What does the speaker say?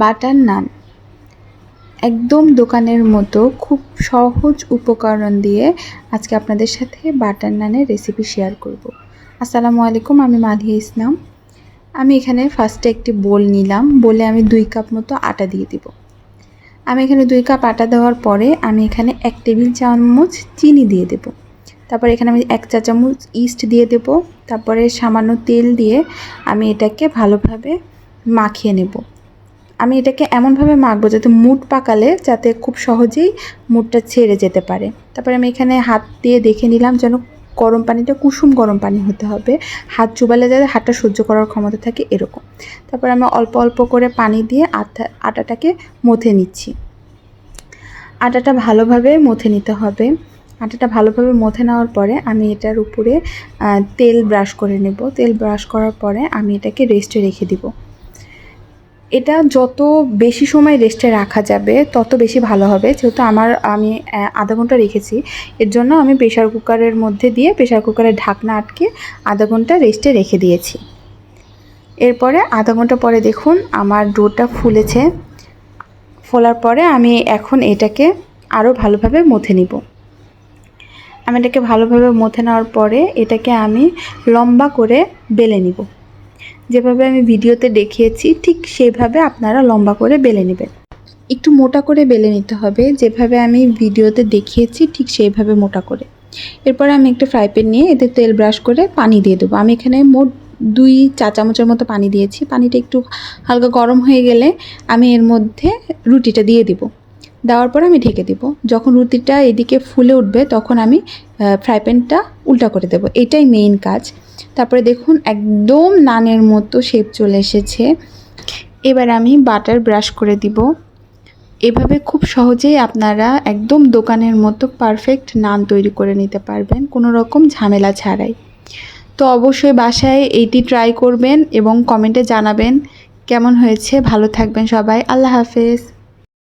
Butter নান একদম দোকানের মতো খুব সহজ উপকরণ দিয়ে আজকে আপনাদের সাথে বাটার নানের রেসিপি শেয়ার করব। আসসালামু আলাইকুম, আমি মাধিয়া ইসলাম। আমি এখানে ফার্স্টে একটি বোল নিলাম। বলে আমি 2 কাপ মতো আটা দিয়ে দিব। আমি এখানে 2 কাপ আটা দেওয়ার পরে আমি এখানে 1 টেবিল চামচ চিনি দিয়ে দেব। তারপরে এখানে আমি 1 চা চামচ ইস্ট দিয়ে দেব। তারপরে সামান্য তেল দিয়ে আমি এটাকে ভালোভাবে মাখিয়ে নেব। আমি এটাকে এমনভাবে মাখবো যাতে মুড পাকালে যাতে খুব সহজেই মুডটা ছেড়ে যেতে পারে। তারপরে আমি এখানে হাত দিয়ে দেখে নিলাম যেন গরম পানিটা কুসুম গরম পানি হতে হবে, হাত চুবালে যাতে হাতটা সহ্য করার ক্ষমতা থাকে এরকম। তারপরে আমি অল্প অল্প করে পানি দিয়ে আটাটাকে মথে নিচ্ছি। আটাটা ভালোভাবে মথে নিতে হবে। আটাটা ভালোভাবে মথে নেওয়ার পরে আমি এটার উপরে তেল ব্রাশ করে নেব। তেল ব্রাশ করার পরে আমি এটাকে রেস্টে রেখে দিব। এটা যত বেশি সময় রেস্টে রাখা যাবে তত বেশি ভালো হবে। যেহেতু আমি আধা ঘন্টা রেখেছি, এর জন্য আমি প্রেশার কুকারের মধ্যে দিয়ে প্রেশার কুকারের ঢাকনা আটকে আধা ঘন্টা রেস্টে রেখে দিয়েছি। এরপরে আধা ঘন্টা পরে দেখুন আমার ডোটা ফুলেছে। ফোলার পরে আমি এখন এটাকে আরও ভালোভাবে মথে নিব। আমি এটাকে ভালোভাবে মথে নেওয়ার পরে এটাকে আমি লম্বা করে বেলে নিব। যেভাবে আমি ভিডিওতে দেখিয়েছি ঠিক সেইভাবে আপনারা লম্বা করে বেলে নেবেন। একটু মোটা করে বেলে নিতে হবে, যেভাবে আমি ভিডিওতে দেখিয়েছি ঠিক সেইভাবে মোটা করে। এরপরে আমি একটা ফ্রাই প্যান নিয়ে এতে তেল ব্রাশ করে পানি দিয়ে দেবো। আমি এখানে মোট 2 চা চামচের মতো পানি দিয়েছি। পানিটা একটু হালকা গরম হয়ে গেলে আমি এর মধ্যে রুটিটা দিয়ে দিব। দেওয়ার পরে আমি ঢেকে দেব। যখন রুটিটা এদিকে ফুলে উঠবে তখন আমি ফ্রাই প্যানটা উল্টা করে দেব। এটাই মেইন কাজ। তারপরে দেখুন একদম নানের মতো শেপ চলে এসেছে। এবার আমি বাটার ব্রাশ করে দিব। এভাবে খুব সহজেই আপনারা একদম দোকানের মতো পারফেক্ট নান তৈরি করে নিতে পারবেন কোনো রকম ঝামেলা ছাড়াই। তো অবশ্যই বাসায় এইটি ট্রাই করবেন এবং কমেন্টে জানাবেন কেমন হয়েছে। ভালো থাকবেন সবাই। আল্লাহ হাফেজ।